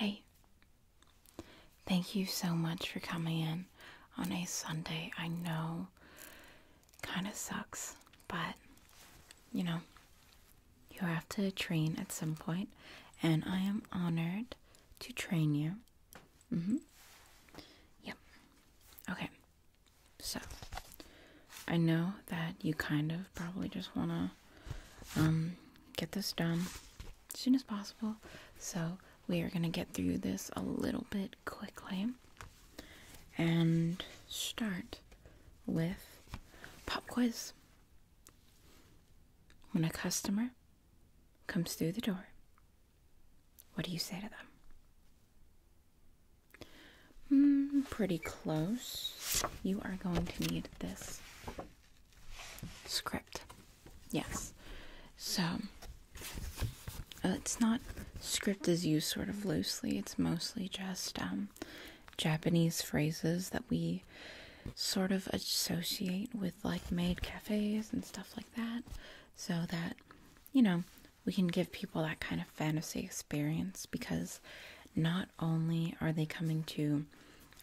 Hey, thank you so much for coming in on a Sunday. I know, kind of sucks, but, you know, you have to train at some point, and I am honored to train you. Yep. Okay. So, I know that you kind of probably just want to get this done as soon as possible. So, we are going to get through this a little bit quickly and start with pop quiz. When a customer comes through the door, what do you say to them? Pretty close. You are going to need this script. Yes. So, it's not script is used sort of loosely. It's mostly just Japanese phrases that we sort of associate with like maid cafes and stuff like that, so that, you know, we can give people that kind of fantasy experience, because not only are they coming to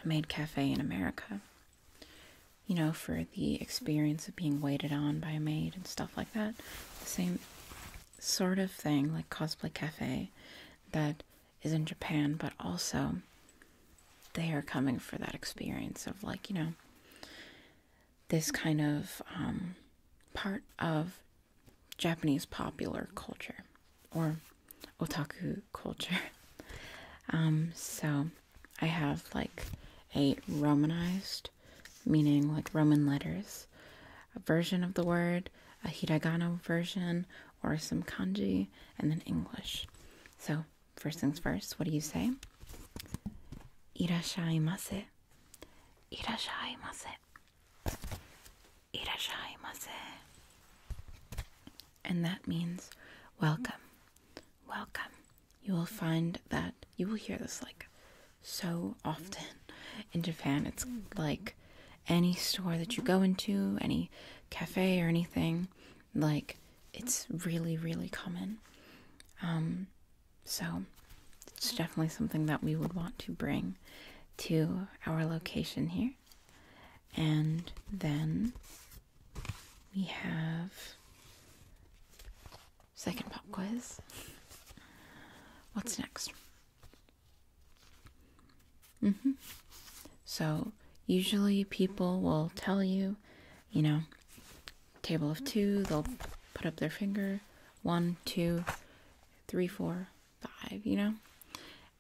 a maid cafe in America, you know, for the experience of being waited on by a maid and stuff like that, the same sort of thing like cosplay cafe that is in Japan, but also they are coming for that experience of, like, you know, this kind of part of Japanese popular culture or otaku culture. So I have like a romanized, meaning like Roman letters, a version of the word, a hiragana version, or some kanji, and then English. So first things first, what do you say? Irashaimase. Irashaimase. Irashaimase. And that means welcome. Welcome. You will find that you will hear this like so often in Japan. It's like any store that you go into, any cafe or anything, like it's really, really common. So it's definitely something that we would want to bring to our location here. And then we have second pop quiz. What's next? So usually people will tell you, you know, table of two, they'll put up their finger, 1, 2, 3, 4, 5, you know?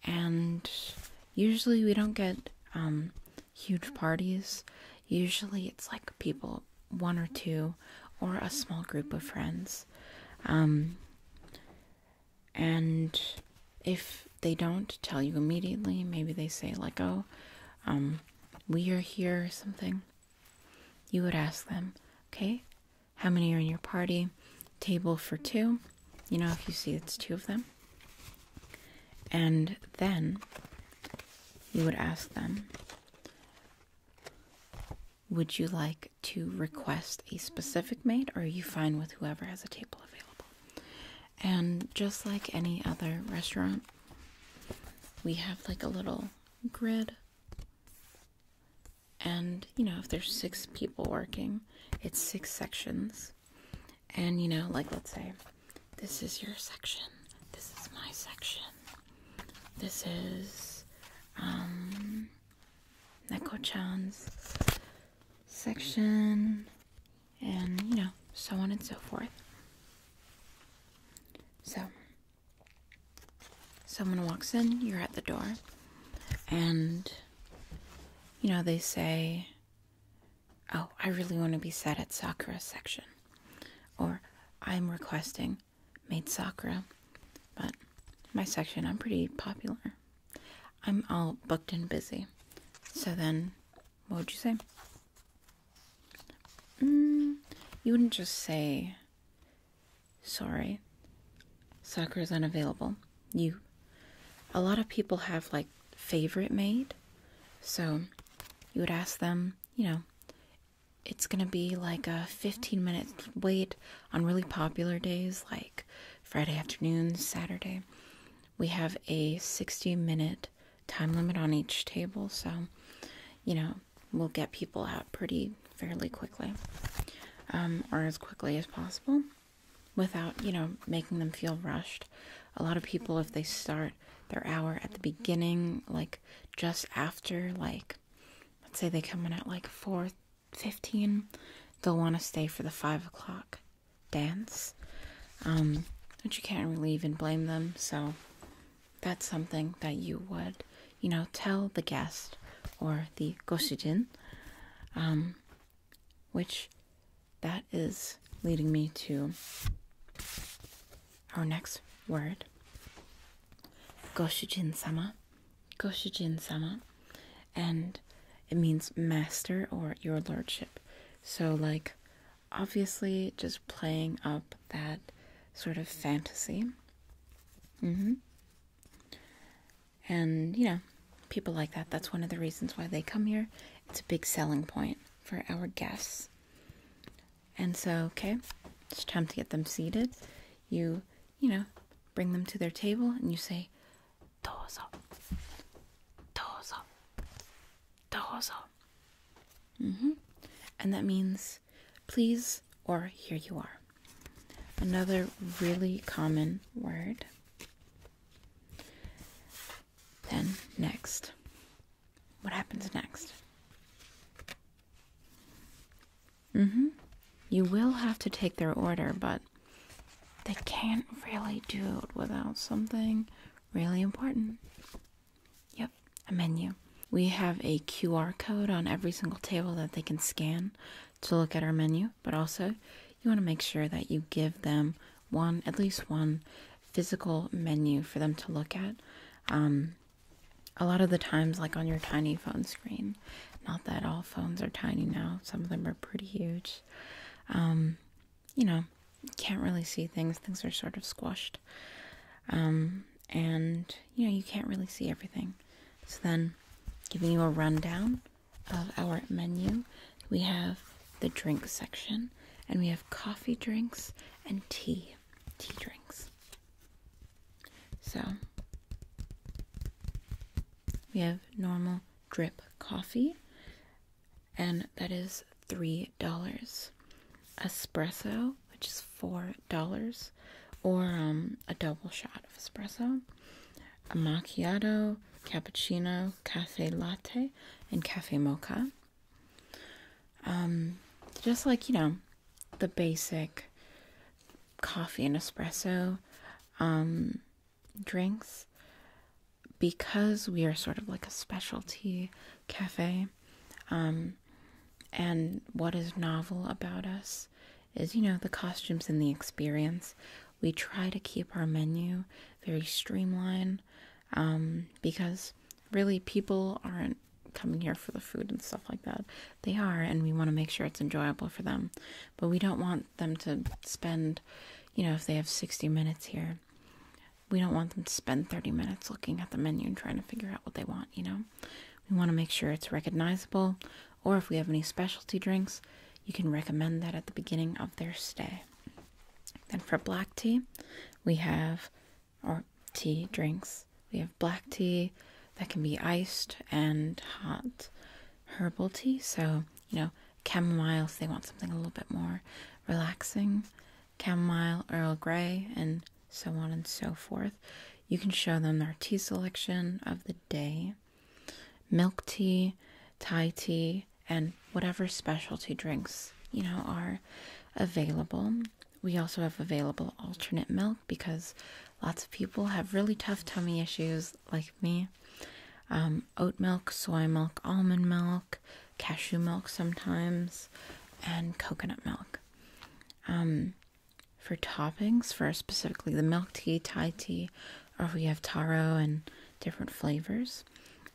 And usually we don't get huge parties. Usually it's like people, 1 or 2, or a small group of friends. And if they don't tell you immediately, maybe they say like, oh, we are here or something, you would ask them, okay, how many are in your party? Table for 2. You know, if you see it's 2 of them. And then you would ask them, would you like to request a specific maid, or are you fine with whoever has a table available? And just like any other restaurant, we have like a little grid. And, you know, if there's 6 people working, it's 6 sections. And, you know, like, let's say, this is your section. This is my section. This is, Neko-chan's section. And, you know, so on and so forth. So, someone walks in, you're at the door, and, you know, they say, oh, I really want to be set at Sakura's section. Or, I'm requesting Maid Sakura, but my section, I'm pretty popular. I'm all booked and busy. So then, what would you say? You wouldn't just say, sorry, Sakura's unavailable. A lot of people have like favorite maid. So you would ask them, you know, it's going to be like a 15-minute wait on really popular days like Friday afternoons, Saturday. we have a 60-minute time limit on each table, so, we'll get people out fairly quickly, or as quickly as possible without, making them feel rushed. A lot of people, if they start their hour at the beginning, like just after, like, let's say they come in at like 4:15, they'll want to stay for the 5 o'clock dance, but you can't really even blame them. So that's something that you would, tell the guest or the goshijin, which that is leading me to our next word, goshijin-sama. Goshijin-sama. And it means master or your lordship. So, like, obviously just playing up that sort of fantasy. And, people like that. That's one of the reasons why they come here. It's a big selling point for our guests. And so, okay, it's time to get them seated. You bring them to their table and you say, dozo, dozo, dozo. And that means please, or here you are. Another really common word. Then next. What happens next? You will have to take their order, but they can't really do it without something really important. Yep, a menu. We have a QR code on every single table that they can scan to look at our menu, but also you want to make sure that you give them at least one physical menu for them to look at. A lot of the times, like on your tiny phone screen, not that all phones are tiny now, some of them are pretty huge. You can't really see things. Things are sort of squashed. And, you can't really see everything. So then, giving you a rundown of our menu, we have the drink section, and we have coffee drinks and tea drinks. So, we have normal drip coffee, and that is $3. Espresso, which is $4, or a double shot of espresso. A macchiato, cappuccino, cafe latte, and cafe mocha. Just like, the basic coffee and espresso drinks. Because we are sort of like a specialty cafe, and what is novel about us is, the costumes and the experience. We try to keep our menu very streamlined, because really people aren't coming here for the food and stuff like that. They are, and we want to make sure it's enjoyable for them. But we don't want them to spend, if they have 60 minutes here, we don't want them to spend 30 minutes looking at the menu and trying to figure out what they want, We want to make sure it's recognizable, or if we have any specialty drinks, you can recommend that at the beginning of their stay. Then for black tea, we have, or tea drinks, we have black tea that can be iced and hot. Herbal tea, so, chamomile if they want something a little bit more relaxing. Chamomile, Earl Grey, and so on and so forth. You can show them their tea selection of the day. Milk tea, Thai tea, and whatever specialty drinks, are available. We also have available alternate milk because lots of people have really tough tummy issues like me. Oat milk, soy milk, almond milk, cashew milk sometimes, and coconut milk. For toppings, for specifically the milk tea, Thai tea, or we have taro and different flavors,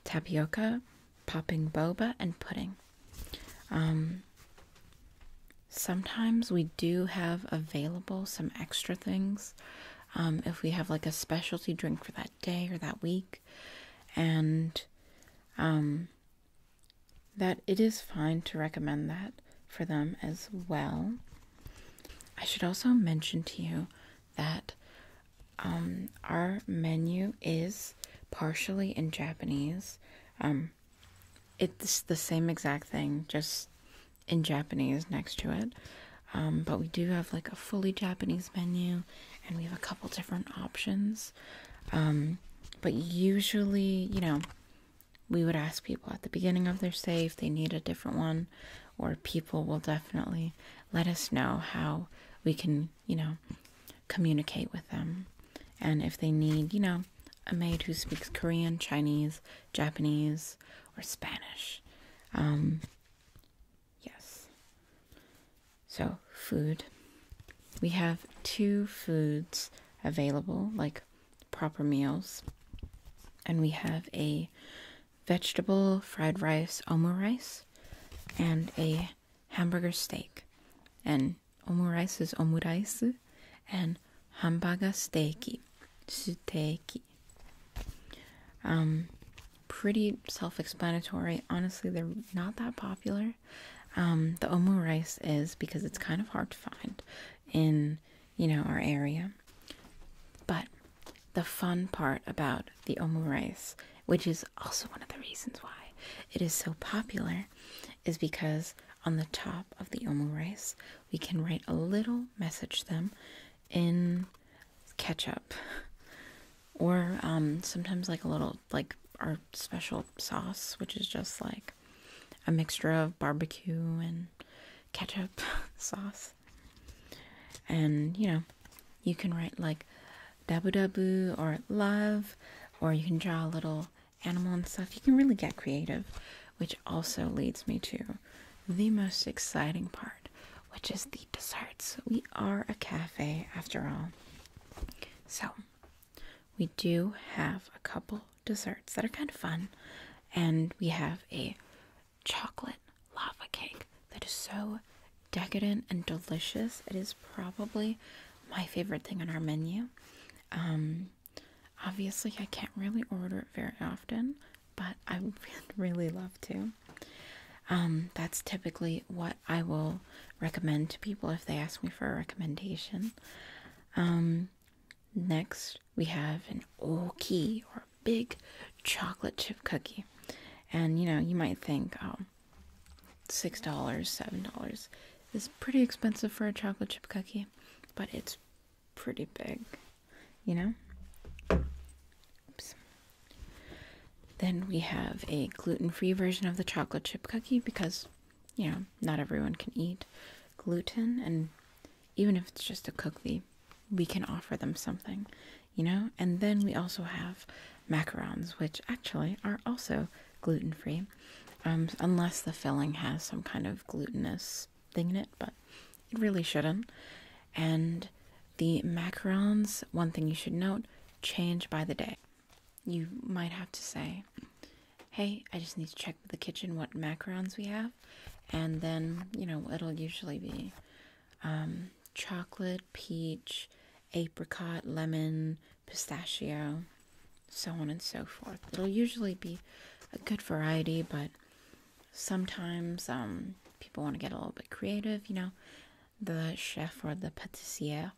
tapioca, popping boba, and pudding. Sometimes we do have available some extra things if we have like a specialty drink for that day or that week, and that it is fine to recommend that for them as well. I should also mention to you that Our menu is partially in Japanese. It's the same exact thing, just in Japanese next to it. But we do have like a fully Japanese menu, and we have a couple different options. But usually, we would ask people at the beginning of their stay if they need a different one, or people will definitely let us know how we can, communicate with them. And if they need, a maid who speaks Korean, Chinese, Japanese, or Spanish. Yes. So, food. We have 2 foods available, like proper meals. And we have a vegetable fried rice, omurice, and a hamburger steak. And omurice is omurice, and hamburger steaki. Pretty self-explanatory. Honestly, they're not that popular. The omurice is because it's kind of hard to find in, our area. But the fun part about the omurice, which is also one of the reasons why it is so popular, is because on the top of the omurice, we can write a little message to them in ketchup, or sometimes like a little, like our special sauce, which is just like a mixture of barbecue and ketchup sauce. And you can write like dabu dabu or love, or you can draw a little animal and stuff. You can really get creative, which also leads me to the most exciting part, which is the desserts. We are a cafe after all. So, we do have a couple desserts that are kind of fun, and we have a chocolate lava cake that is so decadent and delicious. It is probably my favorite thing on our menu. Obviously, I can't really order it very often, but I would really love to. That's typically what I will recommend to people if they ask me for a recommendation. Next, we have an oki, or big chocolate chip cookie. And, you might think, oh, $6, $7 is pretty expensive for a chocolate chip cookie, but it's pretty big, Oops. Then we have a gluten-free version of the chocolate chip cookie because, not everyone can eat gluten, and even if it's just a cookie, we can offer them something, And then we also have macarons, which actually are also gluten-free, unless the filling has some kind of glutinous thing in it, but it really shouldn't. And the macarons, one thing you should note, change by the day. You might have to say, hey, I just need to check with the kitchen what macarons we have, and then, it'll usually be chocolate, peach, apricot, lemon, pistachio, so on and so forth. It'll usually be a good variety, but sometimes people want to get a little bit creative, the chef or the pâtissier,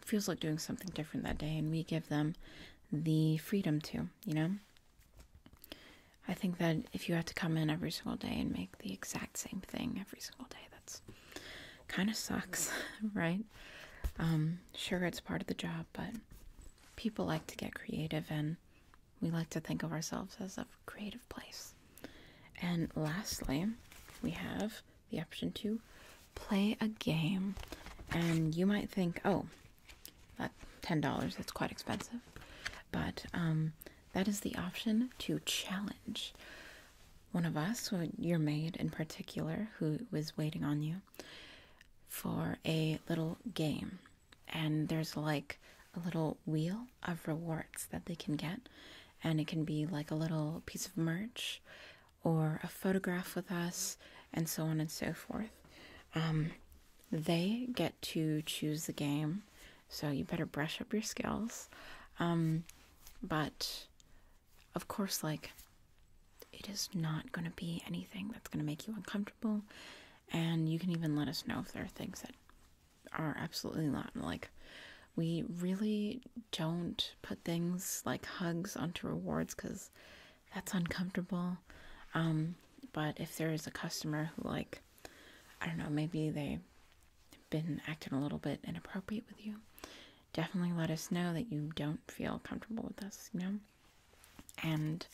feels like doing something different that day, and we give them the freedom to, I think that if you have to come in every single day and make the exact same thing every single day, that's kind of sucks, right? Sure, it's part of the job, but people like to get creative, and we like to think of ourselves as a creative place. And lastly, we have the option to play a game. And you might think, oh, that $10, that's quite expensive. But that is the option to challenge one of us, or your maid in particular, who was waiting on you, for a little game. And there's like a little wheel of rewards that they can get. And it can be like a little piece of merch or a photograph with us, and so on and so forth. They get to choose the game, so you better brush up your skills. But of course, like, it is not going to be anything that's going to make you uncomfortable, and you can even let us know if there are things that are absolutely not. Like, we really don't put things like hugs onto rewards because that's uncomfortable. But if there is a customer who, like, I don't know, maybe they've been acting a little bit inappropriate with you, definitely let us know that you don't feel comfortable with us, you know? And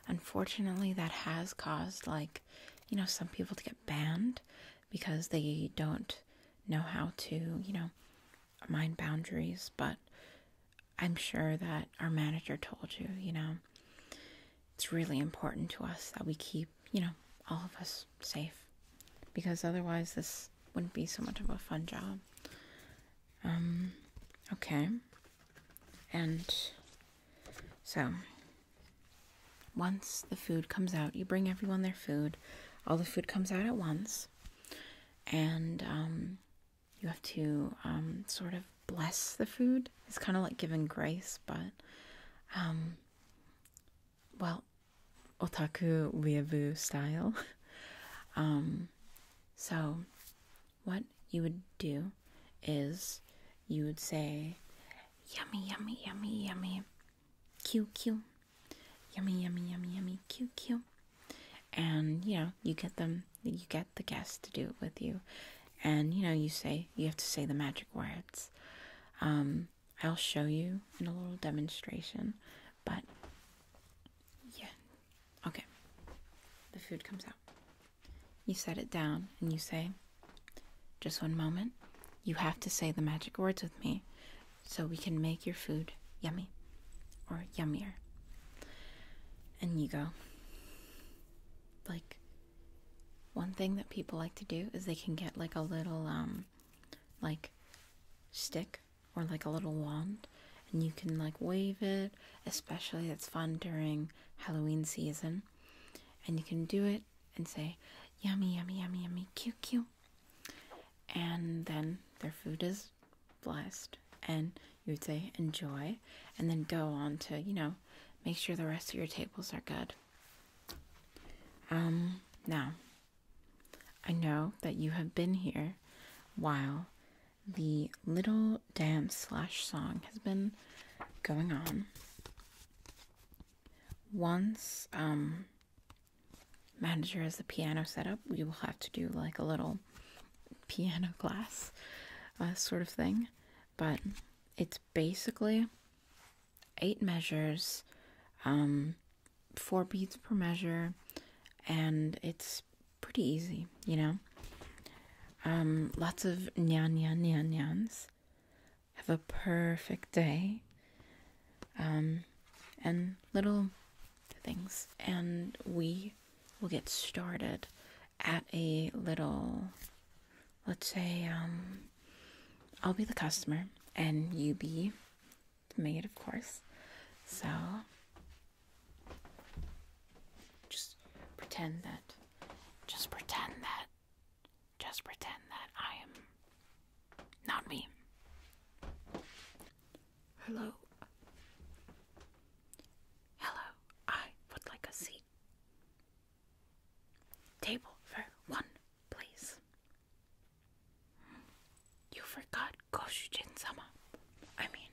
unfortunately, that has caused, like, you know, some people to get banned because they don't know how to, you know, mind boundaries. But I'm sure that our manager told you, you know, it's really important to us that we keep, you know, all of us safe, because otherwise this wouldn't be so much of a fun job. Okay. And so once the food comes out, you bring everyone their food. All the food comes out at once. And you have to sort of bless the food. It's kind of like giving grace, but, well, otaku weeaboo style. So what you would do is you would say, yummy, yummy, yummy, yummy, Q, Q. Yummy, yummy, yummy, yummy, Q, Q. And, you know, you get the guests to do it with you. And, you know, you have to say the magic words. I'll show you in a little demonstration, but yeah. Okay. The food comes out. You set it down and you say, just one moment. You have to say the magic words with me so we can make your food yummy or yummier. And you go. Like, one thing that people like to do is they can get like a little like stick or like a little wand, and you can like wave it, especially it's fun during Halloween season, and you can do it and say yummy, yummy, yummy, yummy, cute, cute, and then their food is blessed, and you would say enjoy, and then go on to, you know, make sure the rest of your tables are good. Now, I know that you have been here while the little dance / song has been going on. Once manager has the piano set up, we will have to do like a little piano class sort of thing. But it's basically 8 measures, 4 beats per measure, and it's pretty easy, you know. Lots of nyan nyan nyan nyans. Have a perfect day. And little things. And we will get started at a little, let's say, I'll be the customer and you be the maid, of course. So just pretend that I am not me. Hello, I would like a seat. Table for 1, please. You forgot Goshujin-sama. I mean,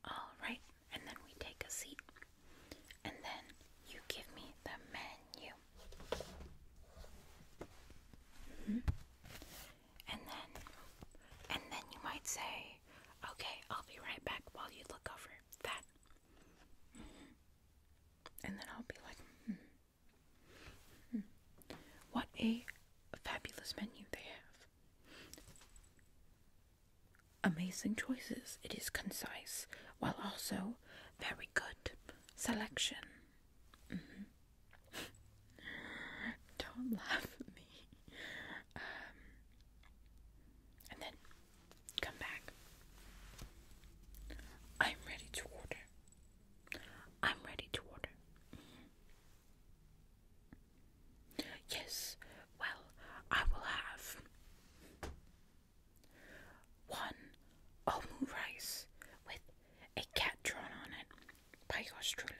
all right, and then we take a seat, and then you give me the menu. And then you might say, okay, I'll be right back while you look over that. And then I'll be like, what a fabulous menu they have. Amazing choices. It is concise while also very good selection. Don't laugh at me. And then come back. I'm ready to order. Yes, well, I will have 1 omu rice with a cat drawn on it by yours truly.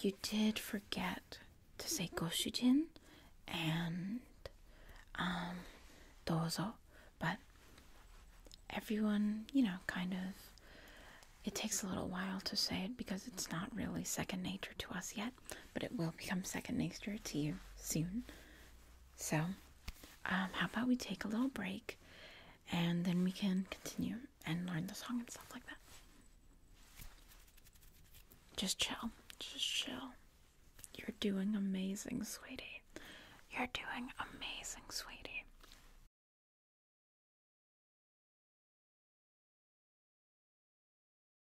you did forget to say goshujin and dozo, but everyone, kind of, it takes a little while to say it because it's not really second nature to us yet, but it will become second nature to you soon. So, how about we take a little break and then we can continue and learn the song and stuff like that. Just chill. Just chill. You're doing amazing, sweetie. You're doing amazing, sweetie.